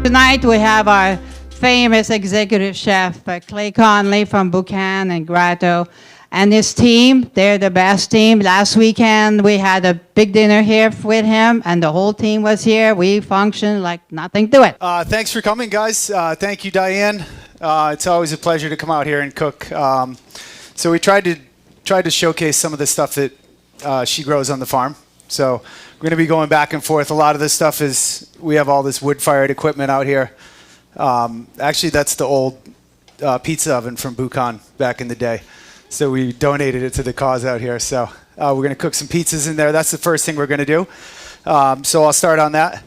tonight we have our famous executive chef, Clay Conley from Buccan and Grato, and his team. They're the best team. Last weekend we had a big dinner here with him, and the whole team was here. We functioned like nothing to it. Thanks for coming, guys. Thank you, Diane. It's always a pleasure to come out here and cook. So we tried to showcase some of the stuff that she grows on the farm. So we're going to be going back and forth. A lot of this stuff is, we have all this wood-fired equipment out here. Actually, that's the old pizza oven from Buccan back in the day. So we donated it to the cause out here. So we're going to cook some pizzas in there. That's the first thing we're going to do. So I'll start on that.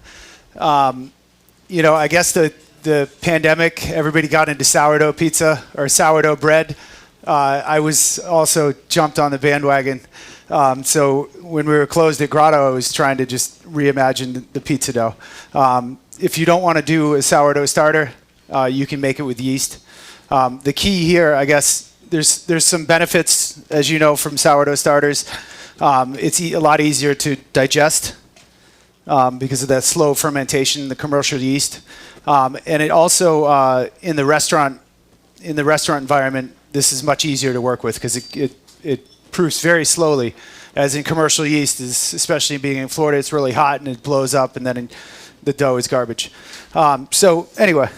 You know, I guess the pandemic, everybody got into sourdough pizza or sourdough bread. I was also jumped on the bandwagon. So when we were closed at Grotto, I was trying to just reimagine the pizza dough. If you don't want to do a sourdough starter, you can make it with yeast. The key here, I guess, there's some benefits, as you know, from sourdough starters. It's a lot easier to digest because of that slow fermentation, the commercial yeast. And it also, in the restaurant environment, this is much easier to work with because it proofs very slowly, as in commercial yeast, especially being in Florida, it's really hot and it blows up, and then the dough is garbage. So anyway,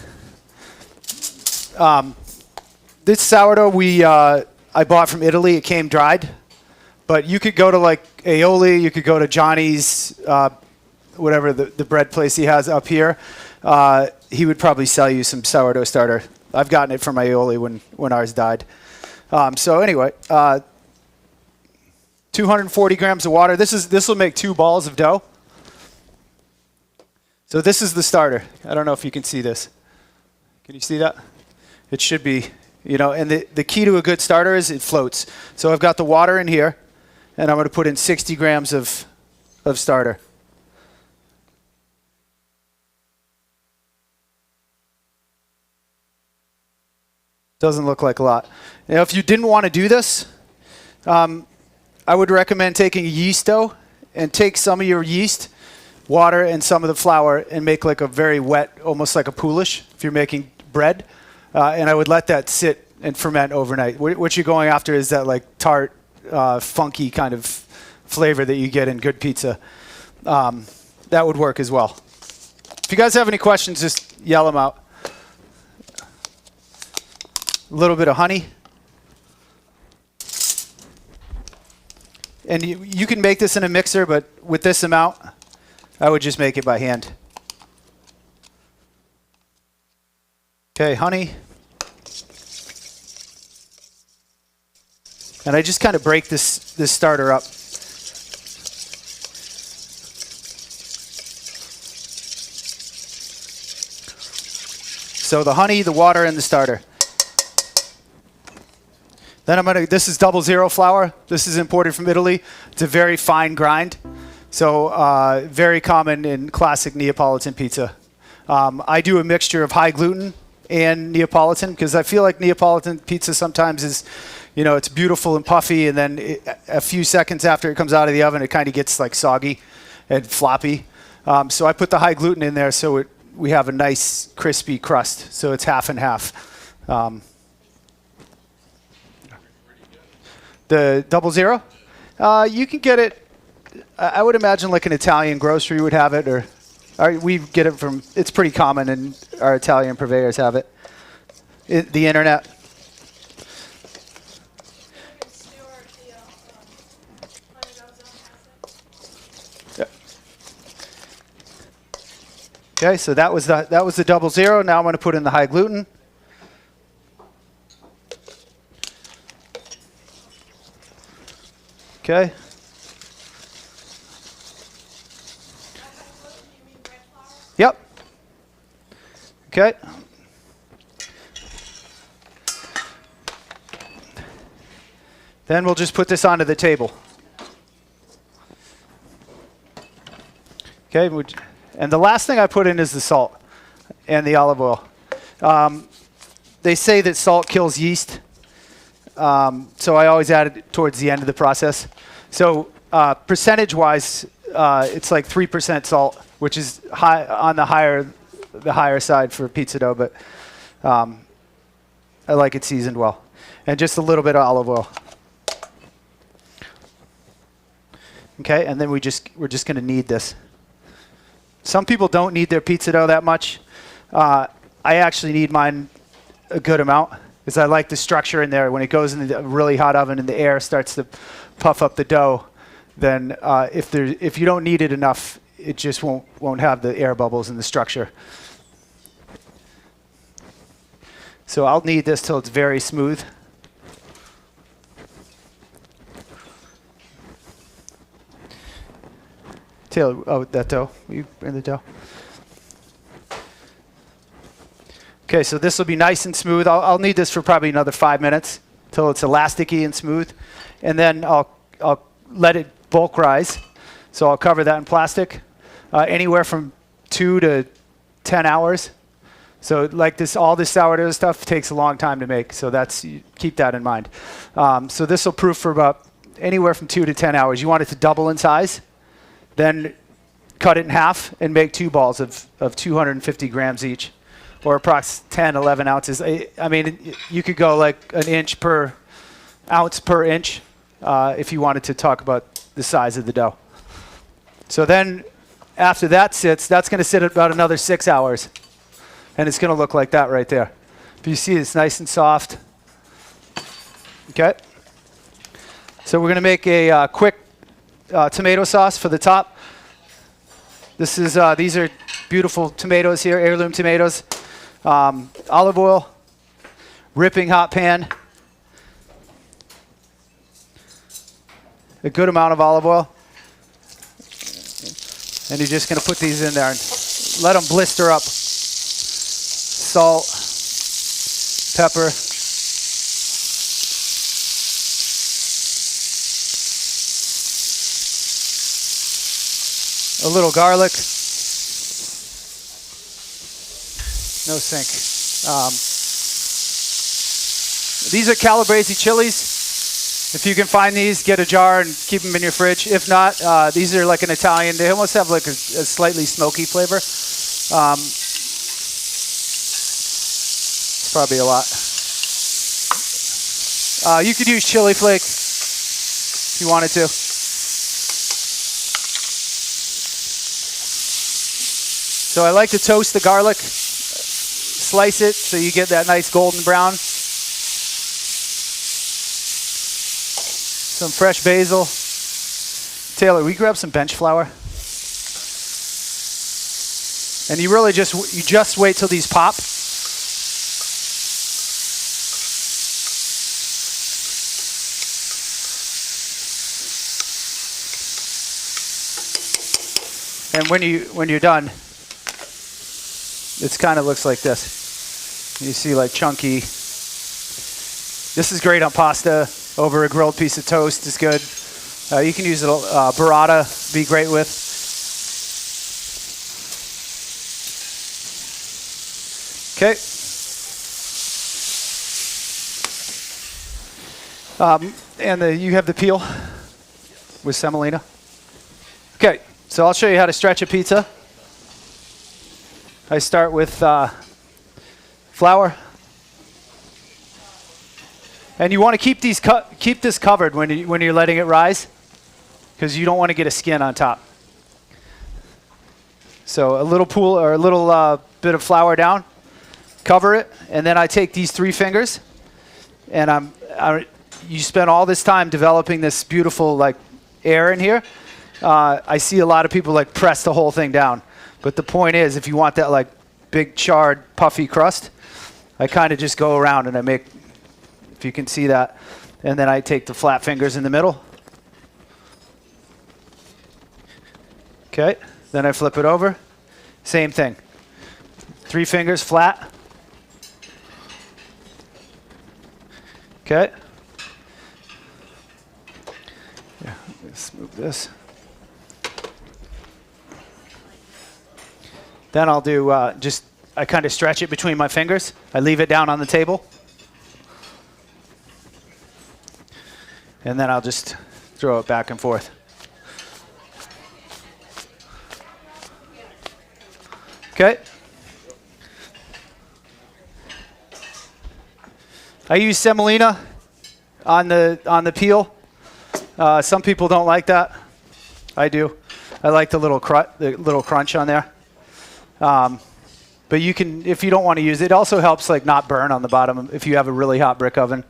this sourdough I bought from Italy. It came dried, but you could go to like Aioli, you could go to Johnny's, whatever the bread place he has up here. He would probably sell you some sourdough starter. I've gotten it from Aioli when ours died. So anyway, 240 grams of water. This will make 2 balls of dough. So this is the starter. I don't know if you can see this. Can you see that? It should be, you know, and the key to a good starter is it floats. So I've got the water in here, and I'm going to put in 60 grams of starter. Doesn't look like a lot. Now, if you didn't want to do this, I would recommend taking a yeast dough and take some of your yeast, water, and some of the flour and make like a very wet, almost like a poolish, if you're making bread. And I would let that sit and ferment overnight. What you're going after is that like tart, funky kind of flavor that you get in good pizza. That would work as well. If you guys have any questions, just yell them out. A little bit of honey. And you can make this in a mixer, but with this amount, I would just make it by hand. Okay, honey. And I just kind of break this starter up. So the honey, the water, and the starter. Then this is 00 flour. This is imported from Italy. It's a very fine grind. So very common in classic Neapolitan pizza. I do a mixture of high gluten and Neapolitan because I feel like Neapolitan pizza sometimes is, you know, it's beautiful and puffy, and then a few seconds after it comes out of the oven, it kind of gets like soggy and floppy. So I put the high gluten in there so we have a nice crispy crust. So it's half and half. The 00? You can get it, I would imagine like an Italian grocery would have it, or we get it from, it's pretty common, and our Italian purveyors have it. The internet. Yeah. Okay, so that was the 00. Now I'm going to put in the high gluten. Okay. Yep. Okay. Then we'll just put this onto the table. Okay. And the last thing I put in is the salt and the olive oil. They say that salt kills yeast. So I always add it towards the end of the process. So percentage-wise, it's like 3% salt, which is high on the higher the higher side for pizza dough, but I like it seasoned well. And just a little bit of olive oil. Okay, and then we're just going to knead this. Some people don't knead their pizza dough that much. I actually knead mine a good amount because I like the structure in there. When it goes in the really hot oven and the air starts to puff up the dough, then if you don't knead it enough, it just won't have the air bubbles in the structure. So I'll knead this till it's very smooth. Taylor, oh, that dough. You in the dough. Okay, so this will be nice and smooth. I'll knead this for probably another 5 minutes till it's elasticy and smooth, and then I'll let it bulk rise. So I'll cover that in plastic, anywhere from 2 to 10 hours. So like this, all this sourdough stuff takes a long time to make. So keep that in mind. So this will proof for about anywhere from 2 to 10 hours. You want it to double in size. Then cut it in half and make 2 balls of 250 grams each, or approximately 10, 11 ounces. I mean, you could go like an inch per ounce per inch if you wanted to talk about the size of the dough. So then after that sits, that's going to sit about another 6 hours. And it's going to look like that right there. But you see it's nice and soft. Okay. So we're going to make a quick tomato sauce for the top. These are beautiful tomatoes here, heirloom tomatoes. Olive oil, ripping hot pan, a good amount of olive oil. And you're just going to put these in there and let them blister up. Salt, pepper. A little garlic. No sink. These are Calabrese chilies. If you can find these, get a jar and keep them in your fridge. If not, these are like an Italian. They almost have like a slightly smoky flavor. It's probably a lot. You could use chili flakes if you wanted to. So I like to toast the garlic, slice it so you get that nice golden brown. Some fresh basil. Taylor, will you grab some bench flour? And you really just wait till these pop. And when you're done, it kind of looks like this. You see like chunky. This is great on pasta. Over a grilled piece of toast is good. You can use burrata, be great with. Okay. And you have the peel with semolina. Okay, so I'll show you how to stretch a pizza. I start with flour. And you want to keep this covered when you're letting it rise, because you don't want to get a skin on top. So a little pool or a little bit of flour down, cover it, and then I take these 3 fingers, and you spend all this time developing this beautiful like air in here. I see a lot of people like press the whole thing down, but the point is, if you want that like big charred puffy crust, I kind of just go around and I make. If you can see that. And then I take the flat fingers in the middle. Okay, then I flip it over. Same thing. 3 fingers flat. Okay. Yeah, let's move this. Then I'll do I kind of stretch it between my fingers. I leave it down on the table. And then I'll just throw it back and forth. Okay. I use semolina on the peel. Some people don't like that. I do. I like the little crunch on there. But you can, if you don't want to use it, it also helps like not burn on the bottom if you have a really hot brick oven.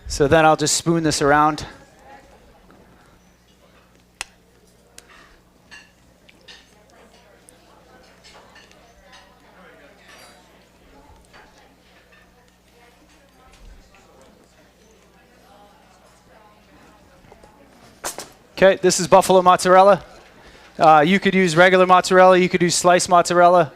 So then I'll just spoon this around. Okay, this is buffalo mozzarella. You could use regular mozzarella. You could use sliced mozzarella.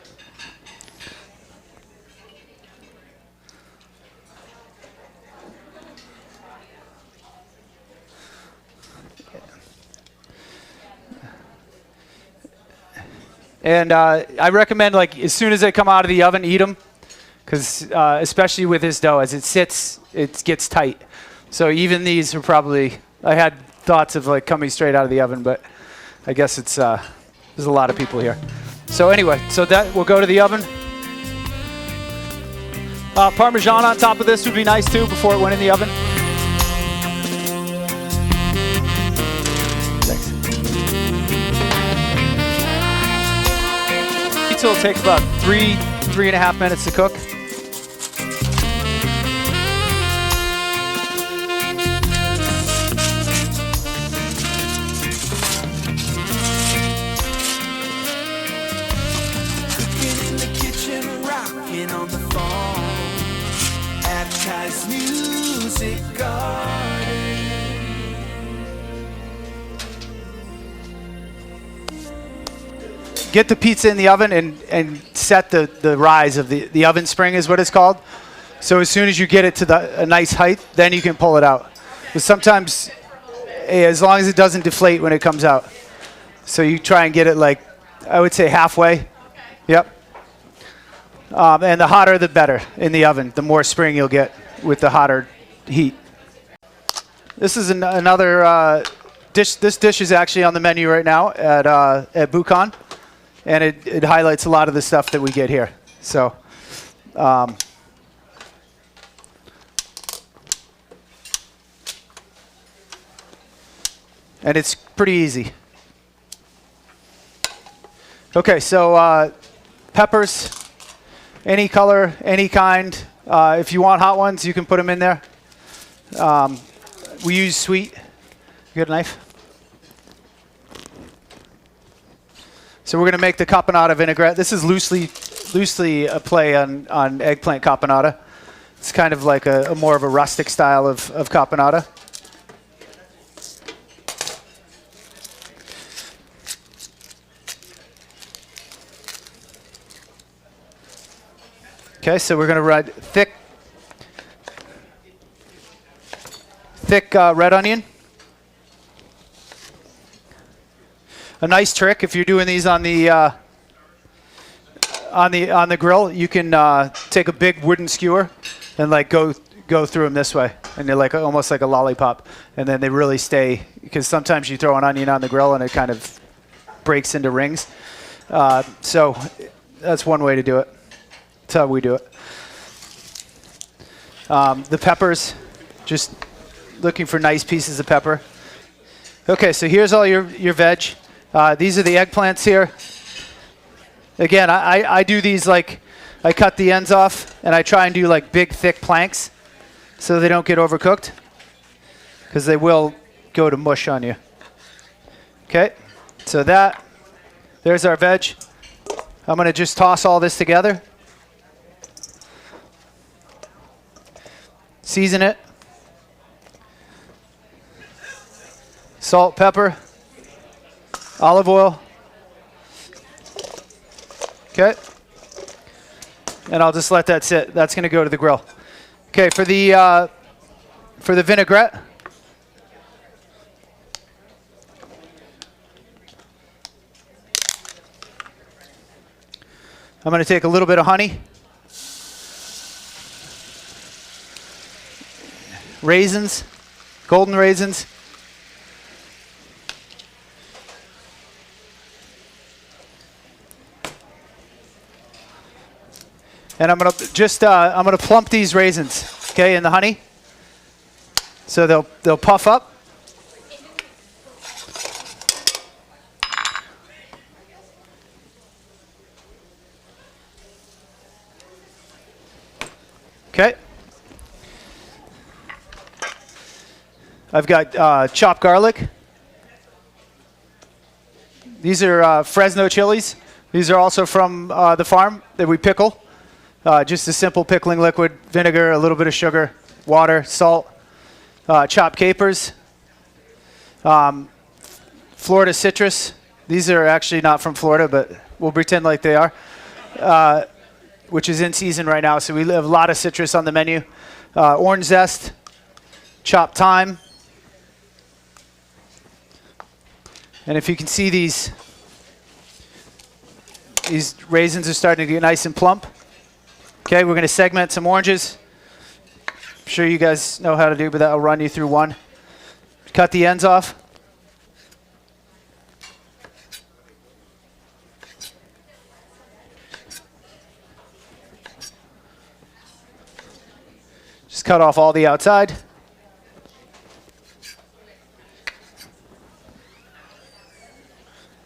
And I recommend, like, as soon as they come out of the oven, eat them, because especially with this dough, as it sits, it gets tight. So even these are probably, I had thoughts of like coming straight out of the oven, but I guess it's there's a lot of people here. So anyway, so that will go to the oven. Parmesan on top of this would be nice too before it went in the oven. Thanks. Pizza will take about 3.5 minutes to cook. Get the pizza in the oven and set the rise of the oven spring is what it's called. So as soon as you get it to a nice height, then you can pull it out. But sometimes, as long as it doesn't deflate when it comes out. So you try and get it like, I would say halfway. Yep. And the hotter the better in the oven. The more spring you'll get with the hotter heat. This is another dish. This dish is actually on the menu right now at Buccan. And it highlights a lot of the stuff that we get here. So, and it's pretty easy. Okay, so peppers, any color, any kind. If you want hot ones, you can put them in there. We use sweet. You got a knife? So we're going to make the caponata vinaigrette. This is loosely a play on eggplant caponata. It's kind of like a more of a rustic style of caponata. Okay, so we're going to ride thick red onion. A nice trick if you're doing these on the grill, you can take a big wooden skewer and like go through them this way, and they're like almost like a lollipop, and then they really stay, because sometimes you throw an onion on the grill and it kind of breaks into rings. So that's one way to do it. That's how we do it. The peppers, just looking for nice pieces of pepper. Okay, so here's all your veg. These are the eggplants here. Again, I do these like, I cut the ends off and I try and do like big thick planks so they don't get overcooked, because they will go to mush on you. Okay, so there's our veg. I'm going to just toss all this together. Season it. Salt, pepper, olive oil. Okay. And I'll just let that sit. That's going to go to the grill. Okay, for the vinaigrette, I'm going to take a little bit of honey, raisins, golden raisins, And I'm gonna plump these raisins, okay, in the honey. So they'll puff up. Okay. I've got chopped garlic. These are Fresno chilies. These are also from the farm that we pickle. Just a simple pickling liquid, vinegar, a little bit of sugar, water, salt, chopped capers. Florida citrus. These are actually not from Florida, but we'll pretend like they are. Which is in season right now, so we have a lot of citrus on the menu. Orange zest, chopped thyme. And if you can see these raisins are starting to get nice and plump. Okay, we're going to segment some oranges. I'm sure you guys know how to do, but that'll run you through one. Cut the ends off. Just cut off all the outside.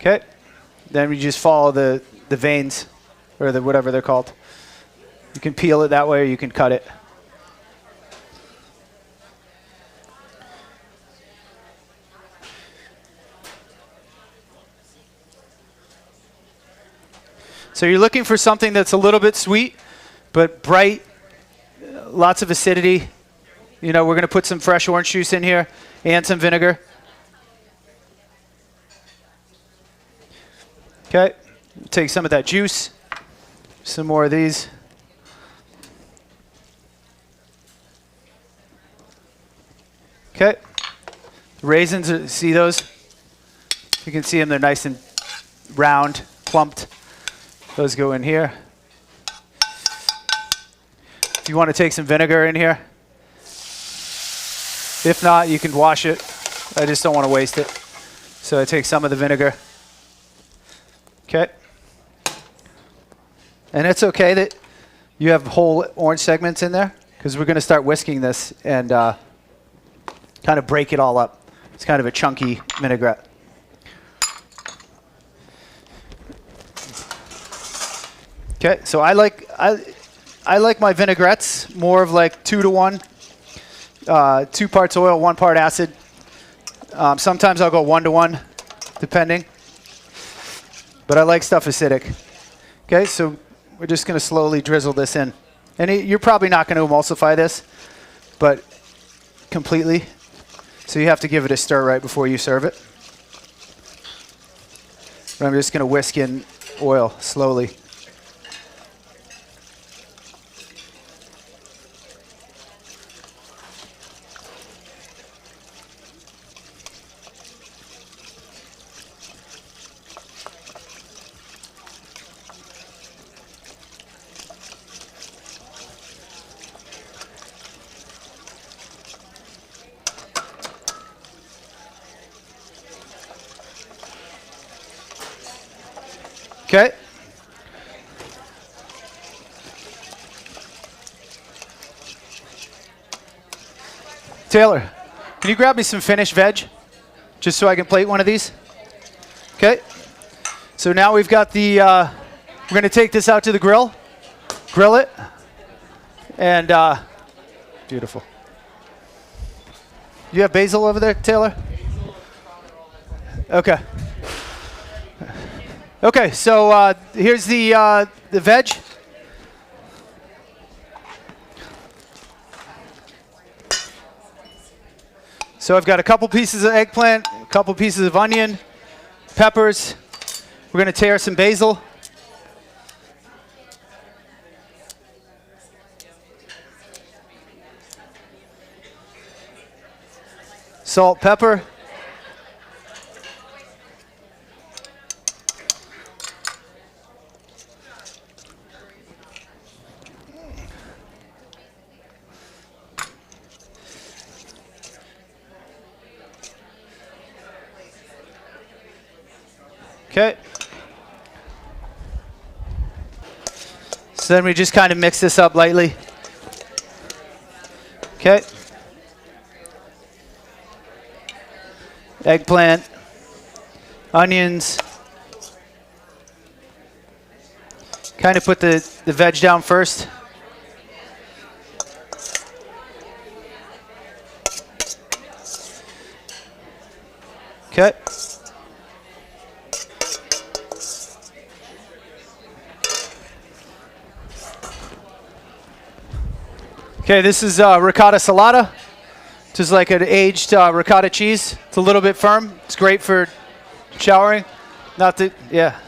Okay, then we just follow the veins, or whatever they're called. You can peel it that way, or you can cut it. So you're looking for something that's a little bit sweet, but bright, lots of acidity. You know, we're going to put some fresh orange juice in here and some vinegar. Okay, take some of that juice, some more of these. Okay, the raisins, see those? You can see them, they're nice and round, plumped. Those go in here. If you want to take some vinegar in here. If not, you can wash it. I just don't want to waste it. So I take some of the vinegar. Okay. And it's okay that you have whole orange segments in there, because we're going to start whisking this and kind of break it all up. It's kind of a chunky vinaigrette. Okay, so I like my vinaigrettes more of like 2 to 1, 2 parts oil, 1 part acid. Sometimes I'll go 1 to 1, depending. But I like stuff acidic. Okay, so we're just going to slowly drizzle this in. And you're probably not going to emulsify this, but completely. So you have to give it a stir right before you serve it. But I'm just going to whisk in oil slowly. Okay. Taylor, can you grab me some finished veg, just so I can plate one of these? Okay. So now we've got the, we're going to take this out to the grill, grill it, and beautiful. You have basil over there, Taylor? Okay. Okay, so here's the veg. So I've got a couple pieces of eggplant, a couple pieces of onion, peppers. We're going to tear some basil. Salt, pepper. Okay. So then we just kind of mix this up lightly. Okay. Eggplant, onions. Kind of put the veg down first. Okay. Okay, this is ricotta salata. Just like an aged ricotta cheese. It's a little bit firm. It's great for showering. Not that, yeah.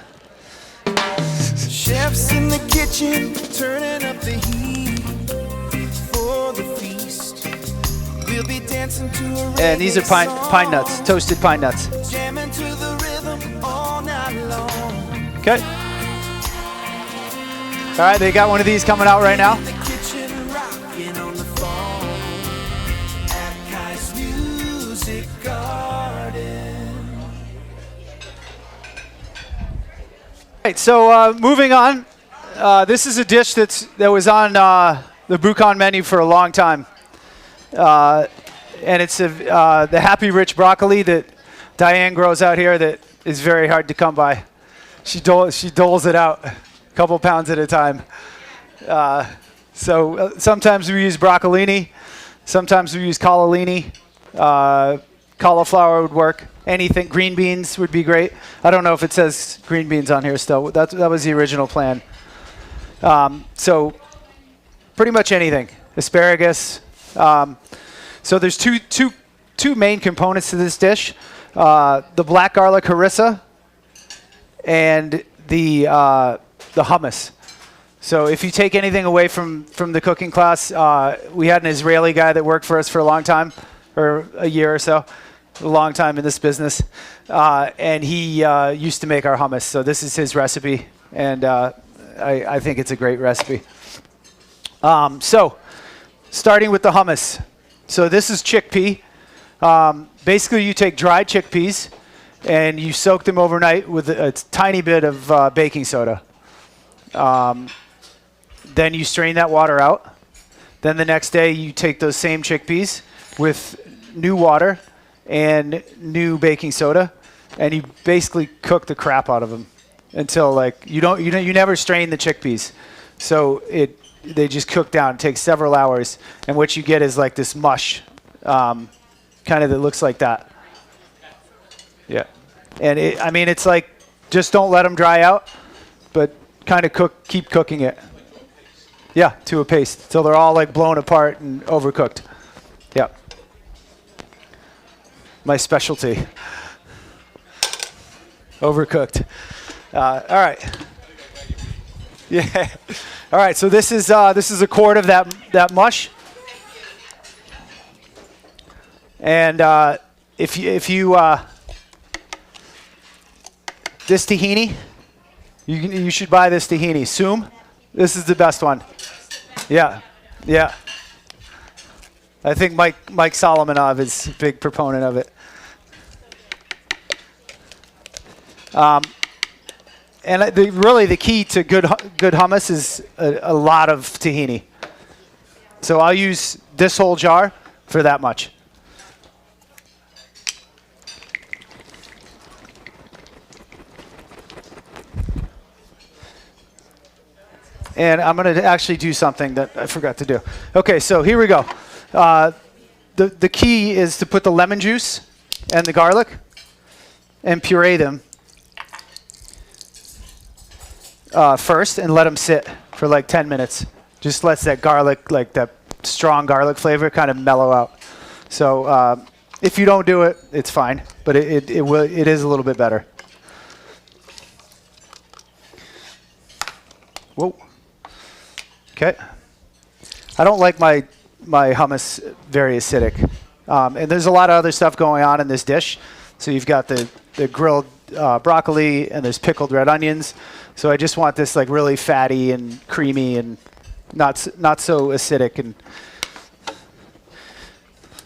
Chefs in the kitchen, turning up the heat for the feast. We'll be dancing to a And these are pine nuts, toasted pine nuts. jamming to the rhythm all night long. Okay. All right, they got one of these coming out right now. The kitchen rocking on the phone at Kai's Music Garden. All right, so moving on. This is a dish that was on the Buccan menu for a long time. And it's the Happy Rich broccoli that Diane grows out here that is very hard to come by. She doles it out a couple pounds at a time. So sometimes we use broccolini, sometimes we use collini. Cauliflower would work. Anything, green beans would be great. I don't know if it says green beans on here still. That was the original plan. So pretty much anything. Asparagus. So there's two main components to this dish. The black garlic harissa and the hummus. So if you take anything away from the cooking class, we had an Israeli guy that worked for us for a long time, or a year or so, a long time in this business, and he used to make our hummus. So this is his recipe, and I think it's a great recipe. So starting with the hummus. So this is chickpea. Basically, you take dried chickpeas and you soak them overnight with a tiny bit of baking soda. Then you strain that water out. Then the next day you take those same chickpeas with new water and new baking soda, and you basically cook the crap out of them until you never strain the chickpeas. So they just cook down. It takes several hours, and what you get is like this mush, kind of that looks like that. Yeah, and it's like just don't let them dry out, but kind of keep cooking it. Yeah, to a paste till they're all like blown apart and overcooked. Yeah, my specialty. Overcooked. All right. Yeah. All right. So this is a quart of that mush. And if you this tahini, you should buy this tahini. Soom, this is the best one. Yeah, yeah. I think Mike Solomonov is a big proponent of it. And really the key to good hummus is a lot of tahini. So I'll use this whole jar for that much. And I'm going to actually do something that I forgot to do. Okay, so here we go. The key is to put the lemon juice and the garlic and puree them first and let them sit for like 10 minutes. Just lets that garlic, like that strong garlic flavor, kind of mellow out. So if you don't do it, it's fine, but it is a little bit better. Whoa. Okay. I don't like my hummus very acidic. And there's a lot of other stuff going on in this dish. So you've got the grilled broccoli and there's pickled red onions. So I just want this like really fatty and creamy and not so acidic. And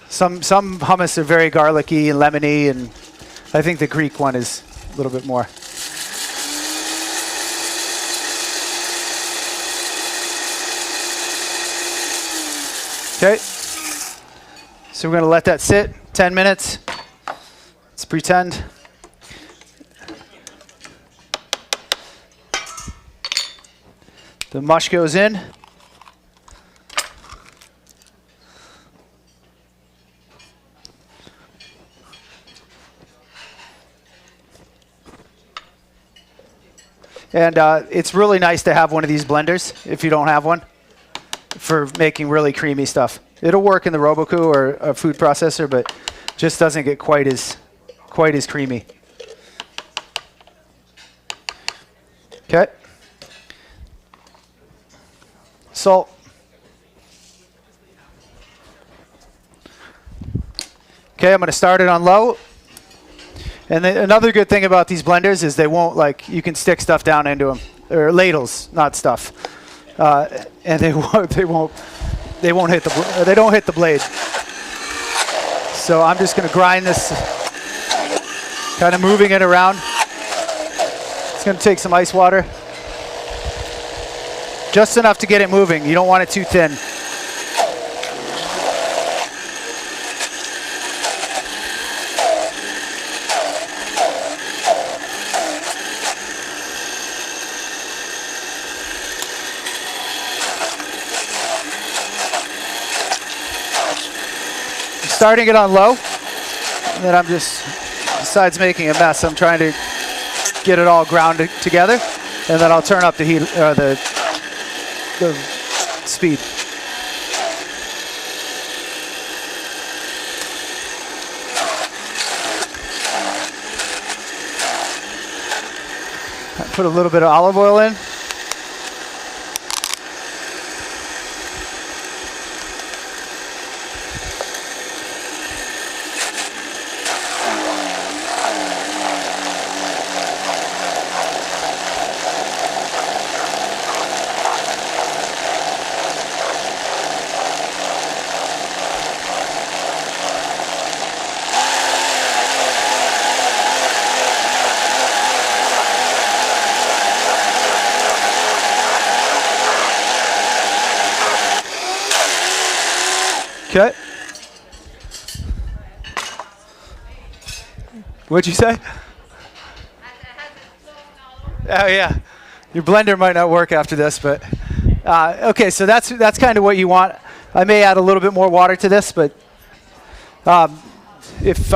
some hummus are very garlicky and lemony, and I think the Greek one is a little bit more. Okay. So we're going to let that sit 10 minutes. Let's pretend. The mush goes in. And it's really nice to have one of these blenders if you don't have one for making really creamy stuff. It'll work in the Roboku or a food processor, but just doesn't get quite as creamy. Okay. Salt. Okay, I'm going to start it on low. And then another good thing about these blenders is they won't, like, you can stick stuff down into them, or ladles, not stuff, and they don't hit the blade. So I'm just going to grind this, kind of moving it around. It's going to take some ice water, just enough to get it moving. You don't want it too thin. Starting it on low, and then I'm just, besides making a mess, I'm trying to get it all ground together, and then I'll turn up the heat, the speed. I put a little bit of olive oil in. Okay. What'd you say? Oh yeah, your blender might not work after this, but okay. So that's kind of what you want. I may add a little bit more water to this, but if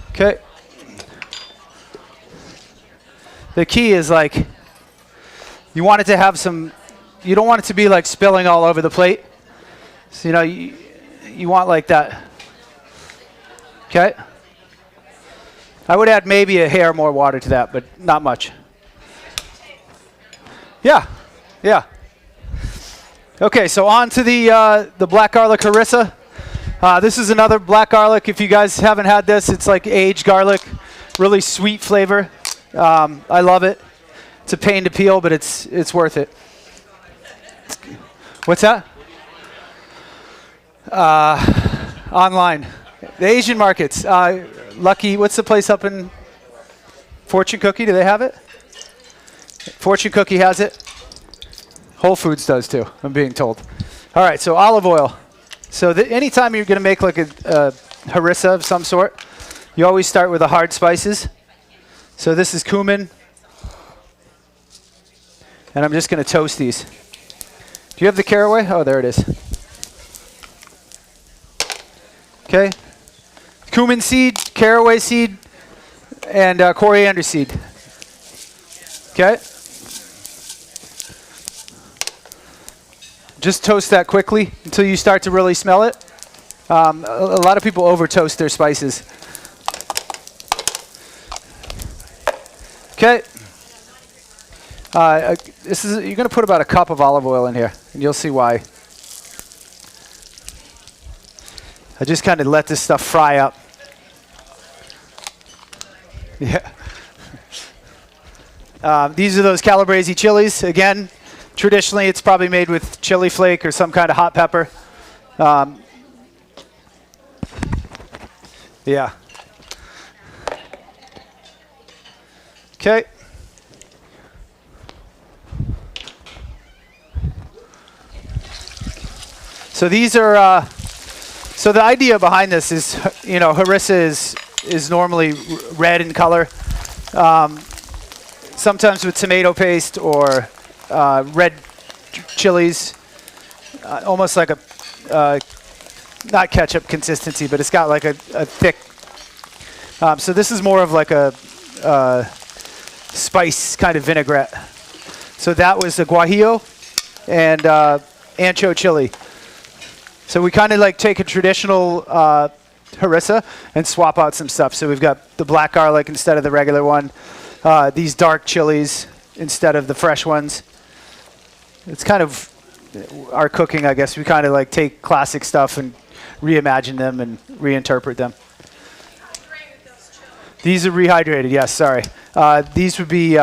okay. The key is, like, you want it to have some, you don't want it to be like spilling all over the plate. So, you know, you want like that. Okay? I would add maybe a hair more water to that, but not much. Yeah, yeah. Okay, so on to the black garlic harissa. This is another black garlic. If you guys haven't had this, it's like aged garlic, really sweet flavor. I love it. It's a pain to peel, but it's worth it. What's that? Online. The Asian markets. Lucky, what's the place up in Fortune Cookie? Do they have it? Fortune Cookie has it. Whole Foods does too, I'm being told. All right, so olive oil. So anytime you're going to make like a harissa of some sort, you always start with the hard spices. So this is cumin, and I'm just going to toast these. Do you have the caraway? Oh, there it is. Okay. Cumin seed, caraway seed, and coriander seed. Okay. Just toast that quickly until you start to really smell it. A lot of people over toast their spices. Okay. You're going to put about a cup of olive oil in here, and you'll see why. I just kind of let this stuff fry up. Yeah. These are those Calabrese chilies. Again, traditionally it's probably made with chili flake or some kind of hot pepper. Yeah. Okay. So these are, so the idea behind this is, you know, harissa is normally red in color. Sometimes with tomato paste or red chilies, almost like a, not ketchup consistency, but it's got like a thick, so this is more of like a spice kind of vinaigrette. So that was the guajillo and ancho chili. So we kind of like take a traditional harissa and swap out some stuff. So we've got the black garlic instead of the regular one, these dark chilies instead of the fresh ones. It's kind of our cooking, I guess. We kind of like take classic stuff and reimagine them and reinterpret them. These are rehydrated, yes, sorry. These would be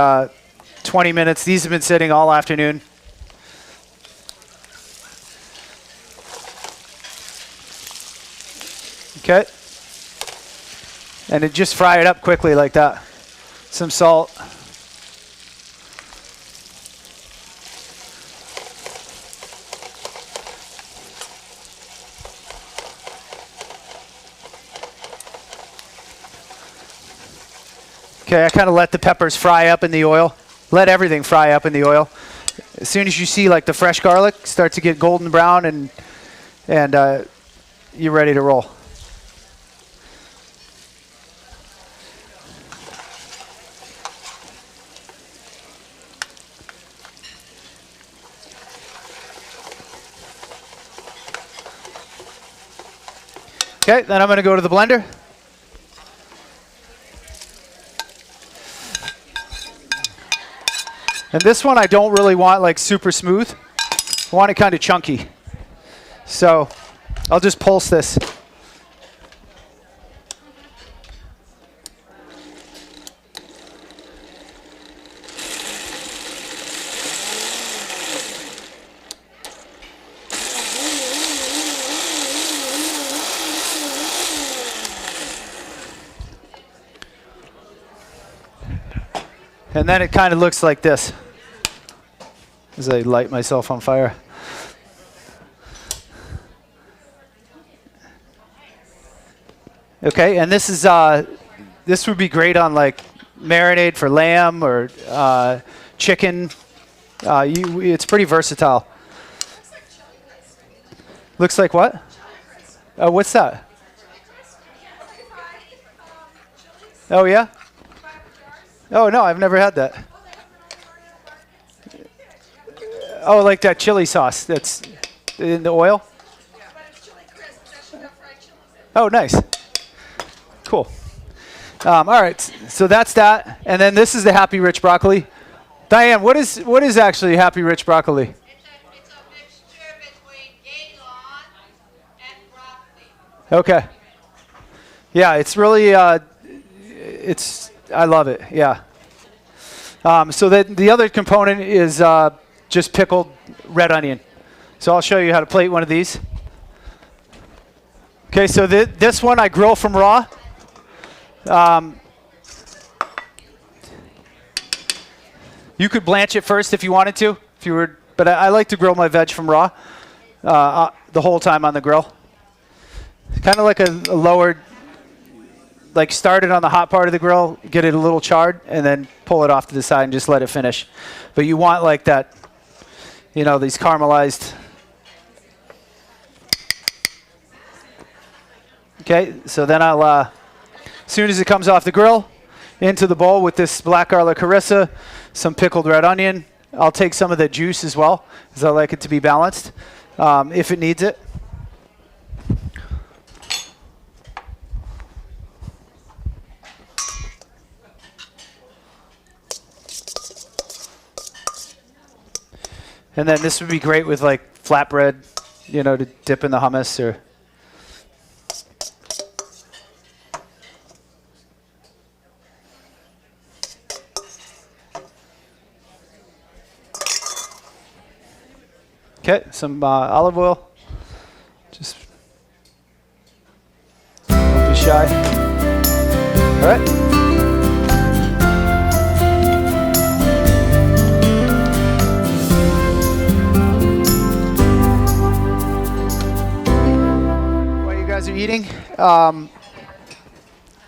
20 minutes. These have been sitting all afternoon. Okay. And then just fry it up quickly like that. Some salt. Okay, I kind of let the peppers fry up in the oil. Let everything fry up in the oil. As soon as you see like the fresh garlic start to get golden brown and you're ready to roll. Okay, then I'm going to go to the blender. And this one I don't really want like super smooth. I want it kind of chunky. So I'll just pulse this. And then it kind of looks like this as I light myself on fire. Okay, and this is this would be great on like marinade for lamb or chicken. It's pretty versatile. Looks like what? What's that? Oh yeah. Oh no, I've never had that. Oh, like that chili sauce that's in the oil? Oh, nice. Cool. All right, so that's that. And then this is the Happy Rich Broccoli. Diane, what is actually Happy Rich Broccoli? It's a mixture between gaylon and broccoli. Okay. Yeah, it's really, I love it, yeah. So the other component is just pickled red onion. So I'll show you how to plate one of these. Okay, so this one I grill from raw. You could blanch it first if you wanted to, but I like to grill my veg from raw the whole time on the grill. Kind of like a lowered, like start it on the hot part of the grill, get it a little charred, and then pull it off to the side and just let it finish. But you want like that, you know, these caramelized. Okay, so then I'll, as soon as it comes off the grill, into the bowl with this black garlic harissa, some pickled red onion. I'll take some of the juice as well, because I like it to be balanced, if it needs it. And then this would be great with like flatbread, you know, to dip in the hummus or. Okay, some olive oil. Just don't be shy. All right.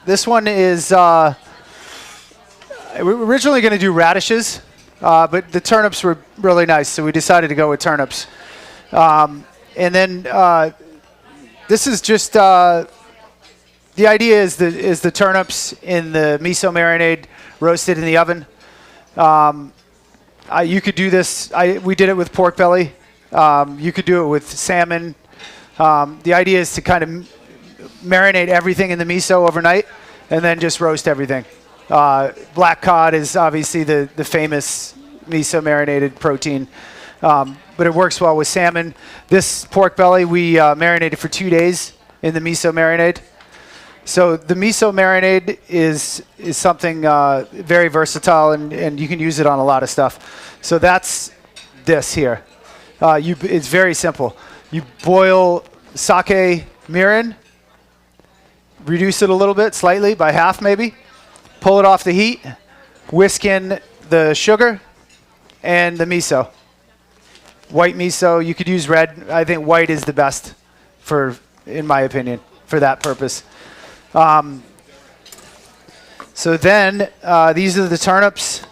This one is, we were originally going to do radishes, but the turnips were really nice, so we decided to go with turnips. And then this is just, the idea is the turnips in the miso marinade roasted in the oven. You could do this, we did it with pork belly. You could do it with salmon. The idea is to kind of marinate everything in the miso overnight and then just roast everything. Black cod is obviously the famous miso marinated protein, but it works well with salmon. This pork belly we marinated for 2 days in the miso marinade. So the miso marinade is something very versatile, and you can use it on a lot of stuff. So that's this here. It's very simple. You boil sake mirin, reduce it a little bit, slightly, by half maybe, pull it off the heat, whisk in the sugar and the miso. White miso, you could use red. I think white is the best in my opinion, for that purpose. So then, these are the turnips.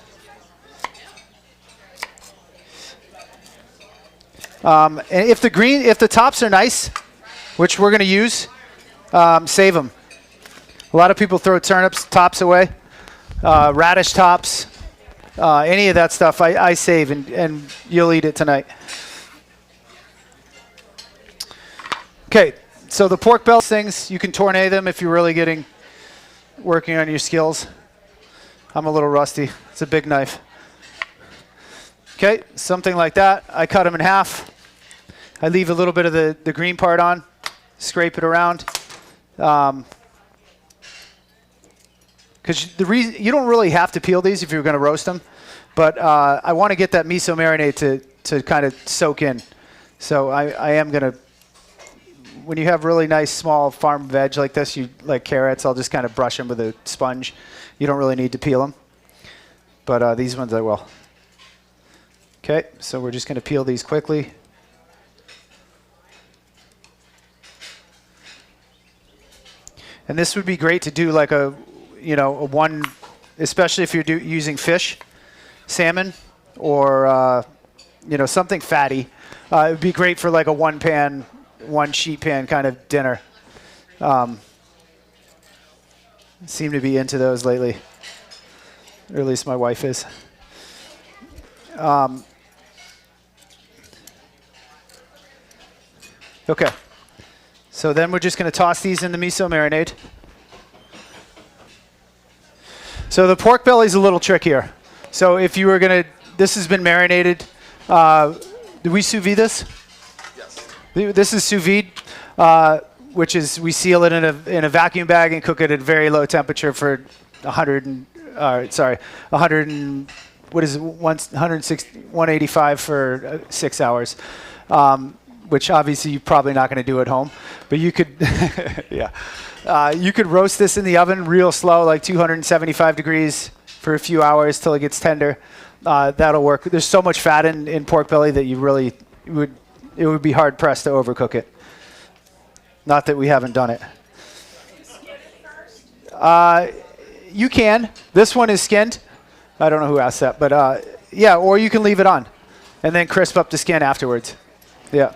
And if the tops are nice, which we're going to use, save them. A lot of people throw turnips tops away, radish tops, any of that stuff I save, and you'll eat it tonight. Okay, so the pork belly things, you can tourne them if you're really working on your skills. I'm a little rusty. It's a big knife. Okay, something like that. I cut them in half. I leave a little bit of the green part on, scrape it around. Because the reason you don't really have to peel these if you're going to roast them, but I want to get that miso marinade to kind of soak in. So I am going to, when you have really nice small farm veg like this, like carrots, I'll just kind of brush them with a sponge. You don't really need to peel them, but these ones I will. Okay, so we're just going to peel these quickly. And this would be great to do like a one, especially if you're using fish, salmon, or something fatty. It would be great for like a one sheet pan kind of dinner. Seem to be into those lately, or at least my wife is. Okay, so then we're just going to toss these in the miso marinade. So the pork belly is a little trickier. So if you were going to, this has been marinated. Did we sous vide this? Yes. This is sous vide, which is we seal it in a vacuum bag and cook it at very low temperature for 185 for 6 hours. Which obviously you're probably not going to do at home, but you could, you could roast this in the oven real slow, like 275 degrees for a few hours till it gets tender. That'll work. There's so much fat in pork belly that it would be hard pressed to overcook it. Not that we haven't done it. You can. This one is skinned. I don't know who asked that, but yeah, or you can leave it on and then crisp up the skin afterwards. Yeah.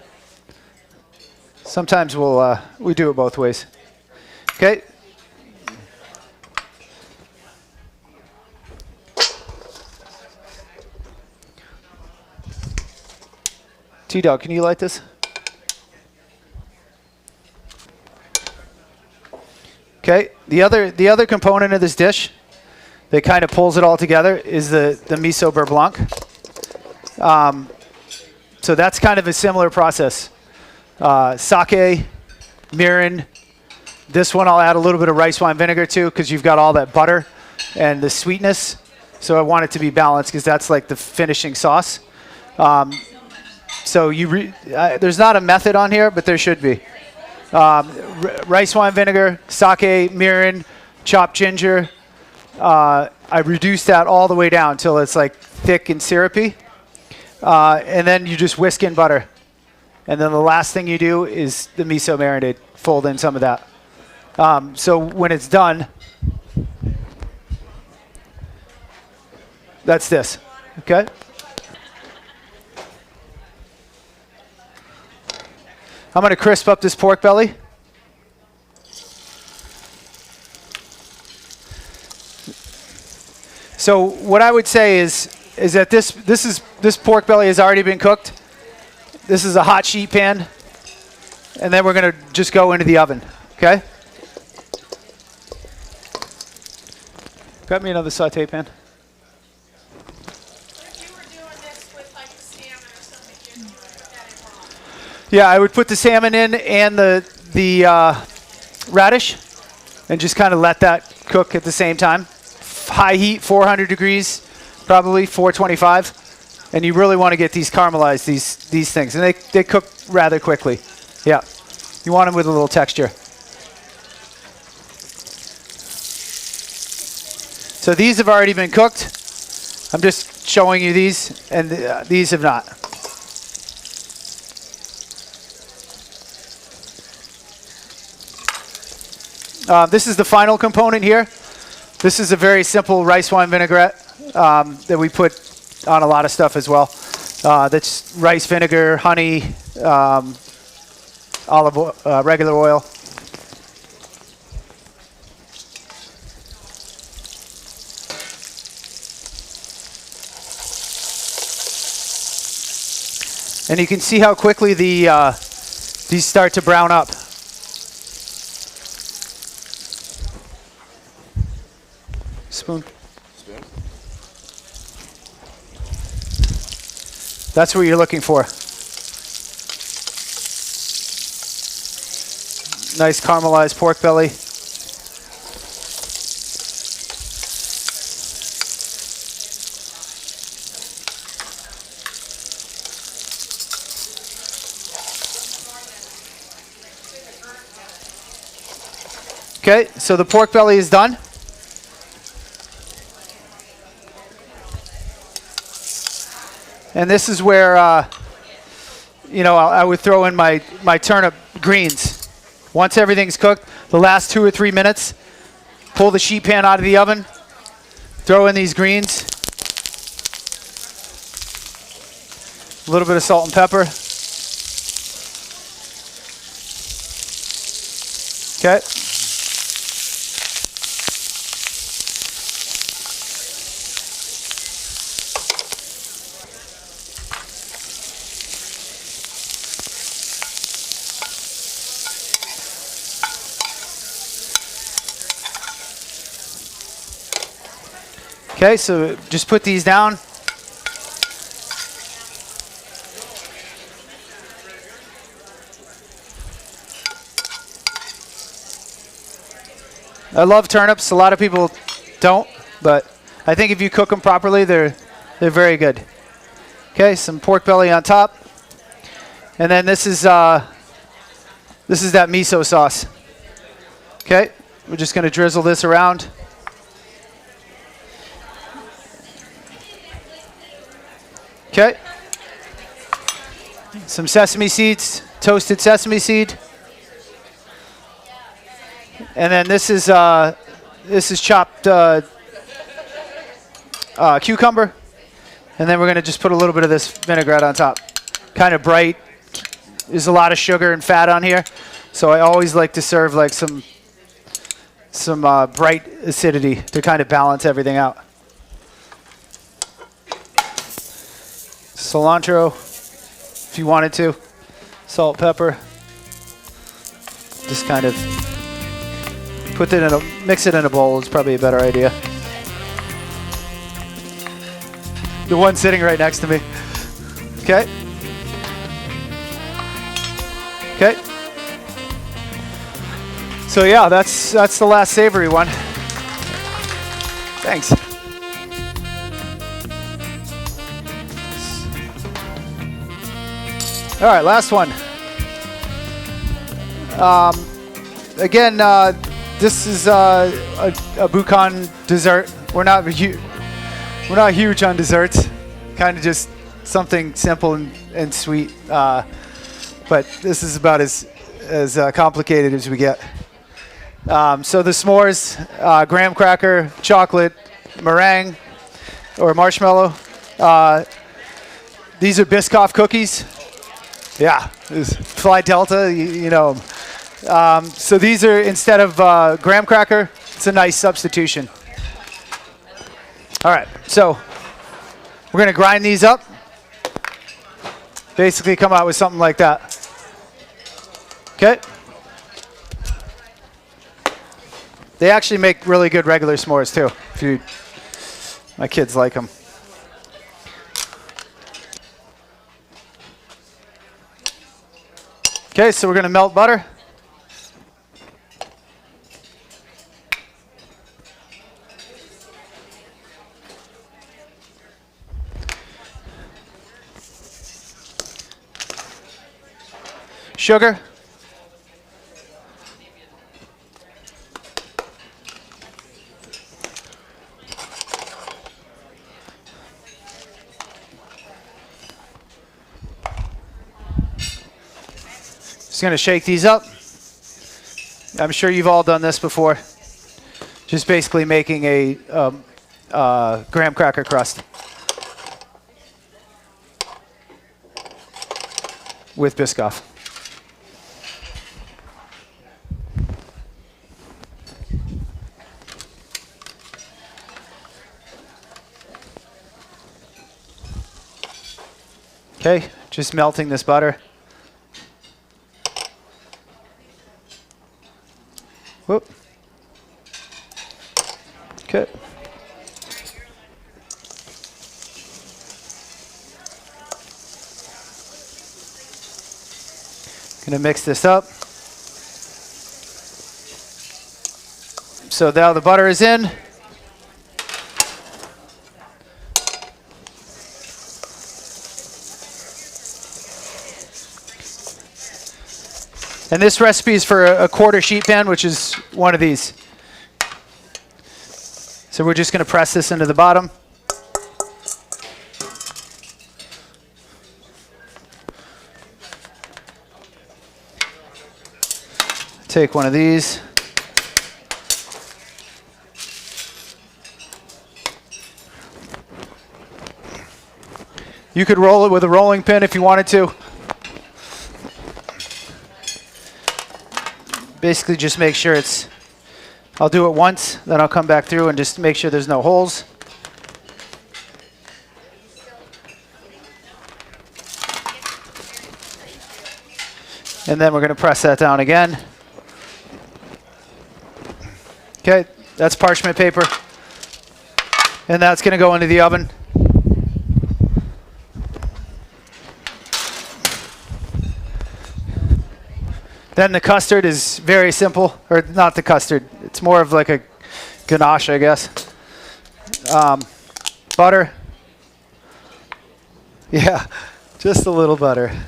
Sometimes we do it both ways. Okay. T-Dog, can you light this? Okay. The other component of this dish that kind of pulls it all together is the miso beurre blanc. So that's kind of a similar process. Sake, mirin. This one I'll add a little bit of rice wine vinegar to because you've got all that butter and the sweetness. So I want it to be balanced because that's like the finishing sauce. So there's not a method on here, but there should be. Rice wine vinegar, sake, mirin, chopped ginger. I reduce that all the way down until it's like thick and syrupy. And then you just whisk in butter. And then the last thing you do is the miso marinade. Fold in some of that. So when it's done, that's this, okay? I'm going to crisp up this pork belly. So what I would say is that this pork belly has already been cooked. This is a hot sheet pan, and then we're going to just go into the oven, okay? Grab me another saute pan. Yeah, I would put the salmon in and the radish, and just kind of let that cook at the same time. High heat, 400 degrees, probably 425, and you really want to get these caramelized, these things, and they cook rather quickly. Yeah, you want them with a little texture. So these have already been cooked. I'm just showing you these, and these have not. This is the final component here. This is a very simple rice wine vinaigrette that we put on a lot of stuff as well. That's rice vinegar, honey, olive oil, regular oil. And you can see how quickly these start to brown up. Spoon. That's what you're looking for. Nice caramelized pork belly. Okay, so the pork belly is done. And this is where, I would throw in my turnip greens. Once everything's cooked, the last 2 or 3 minutes, pull the sheet pan out of the oven, throw in these greens, a little bit of salt and pepper. Okay. Okay, so just put these down. I love turnips. A lot of people don't, but I think if you cook them properly, they're very good. Okay, some pork belly on top, and then this is that miso sauce. Okay, we're just going to drizzle this around. Okay. Some sesame seeds, toasted sesame seed. And then this is chopped cucumber. And then we're going to just put a little bit of this vinaigrette on top. Kind of bright. There's a lot of sugar and fat on here. So I always like to serve like some bright acidity to kind of balance everything out. Cilantro, if you wanted to. Salt, pepper. Just kind of mix it in a bowl is probably a better idea. The one sitting right next to me. Okay. Okay. So yeah, that's the last savory one. Thanks. All right, last one. Again, this is a Buccan dessert. We're not huge on desserts. Kind of just something simple and sweet. But this is about as complicated as we get. So the s'mores, graham cracker, chocolate, meringue, or marshmallow. These are Biscoff cookies. Yeah, Fly Delta, you know. So these are, instead of graham cracker, it's a nice substitution. All right, so we're going to grind these up. Basically come out with something like that. Okay. They actually make really good regular s'mores too. My kids like them. Okay, so we're going to melt butter. Sugar. Just going to shake these up. I'm sure you've all done this before. Just basically making a graham cracker crust with Biscoff. Okay, just melting this butter. Whoop. Okay. Gonna mix this up. So now the butter is in. And this recipe is for a quarter sheet pan, which is one of these. So we're just going to press this into the bottom. Take one of these. You could roll it with a rolling pin if you wanted to. Basically just make sure it's, I'll do it once, then I'll come back through and just make sure there's no holes. And then we're going to press that down again. Okay, that's parchment paper. And that's going to go into the oven. Then the custard is very simple, or not the custard, it's more of like a ganache, I guess. Butter. Yeah, just a little butter.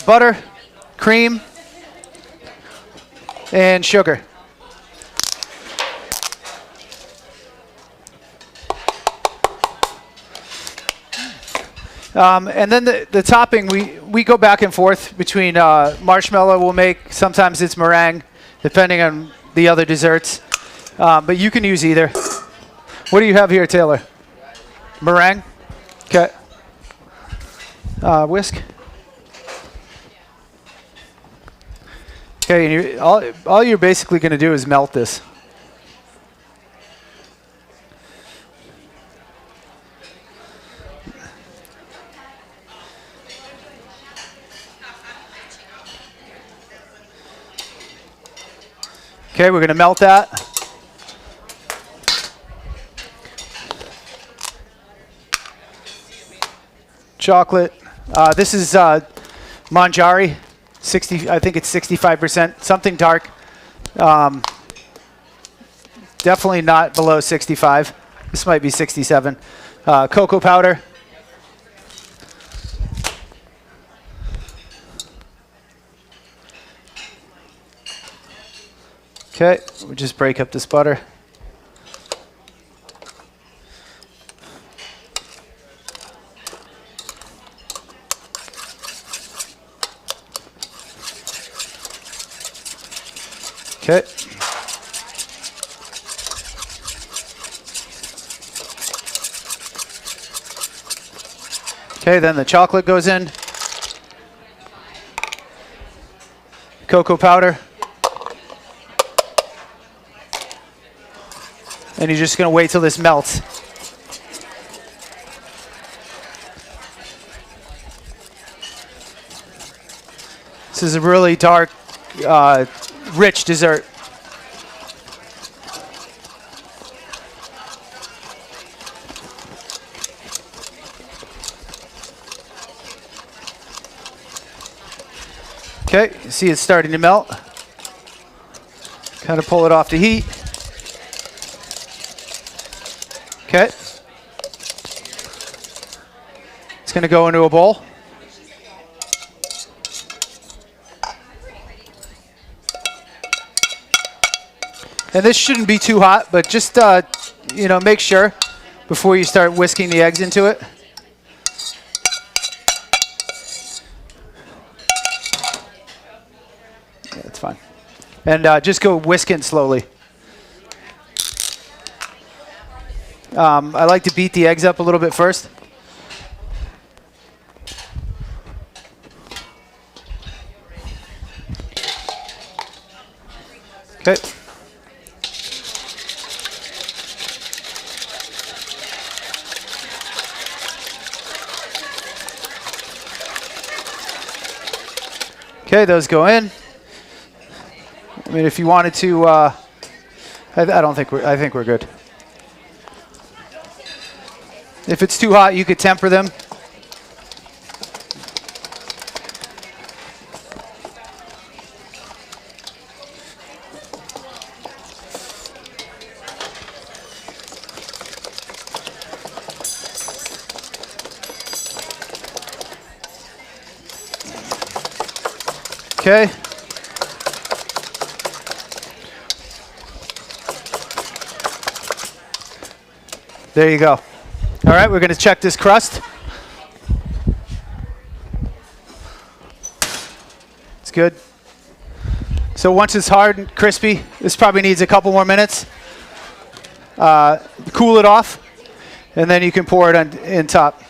Butter, cream, and sugar. And then the topping, we go back and forth between marshmallow we'll make. Sometimes it's meringue, depending on the other desserts. But you can use either. What do you have here, Taylor? Meringue? Okay. Whisk. Okay, and all you're basically going to do is melt this. Okay, we're going to melt that. Chocolate. This is Manjari. 60. I think it's 65%. Something dark. Definitely not below 65. This might be 67. Cocoa powder. Okay, we just break up this butter. Okay. Okay, then the chocolate goes in. Cocoa powder. And you're just going to wait till this melts. This is a really dark, rich dessert. Okay, you see it's starting to melt. Kind of pull it off the heat. Okay. It's going to go into a bowl. And this shouldn't be too hot, but just, you know, make sure before you start whisking the eggs into it. Yeah, that's fine. And just go whisking slowly. I like to beat the eggs up a little bit first. Okay. Okay, those go in. I mean, if you wanted to, I don't think I think we're good. If it's too hot, you could temper them. Okay. There you go. All right, we're going to check this crust. It's good. So once it's hard and crispy, this probably needs a couple more minutes. Cool it off, and then you can pour it on in top.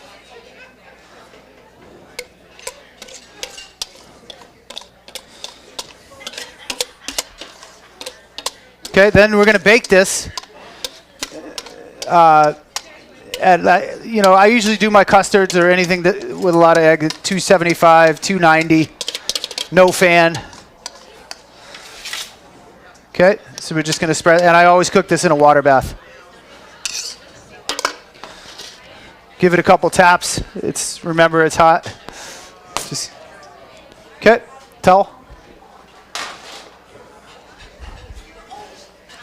Okay, then we're going to bake this. At, you know, I usually do my custards or anything that, with a lot of egg, 275, 290, no fan. Okay, so we're just going to spread, and I always cook this in a water bath. Give it a couple taps. Remember, it's hot. Just, okay, towel.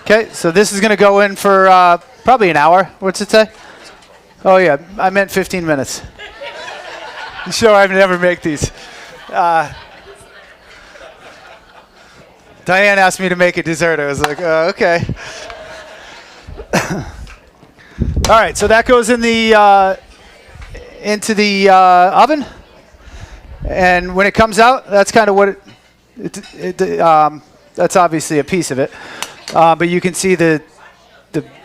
Okay, so this is going to go in for probably an hour. What's it say? Oh, yeah, I meant 15 minutes. You sure I never make these. Diane asked me to make a dessert. I was like, okay. All right, so that goes in the into the oven. And when it comes out, that's kind of what that's obviously a piece of it. But you can see the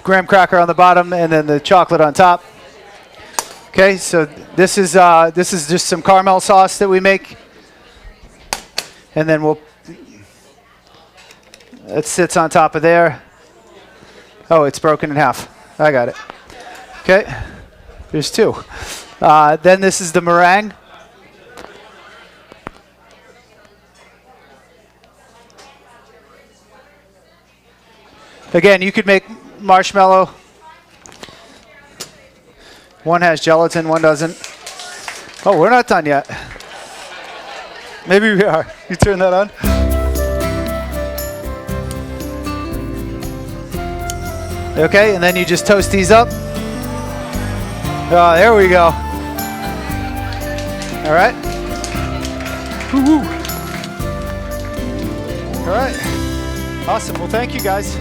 graham cracker on the bottom and then the chocolate on top. Okay, so this is just some caramel sauce that we make, and then it sits on top of there. Oh, it's broken in half. I got it. Okay, there's two. Then this is the meringue. Again, you could make marshmallow. One has gelatin, one doesn't. Oh, we're not done yet. Maybe we are. You turn that on. Okay, and then you just toast these up. There we go. All right. Woo-hoo. All right. Awesome. Well, thank you guys.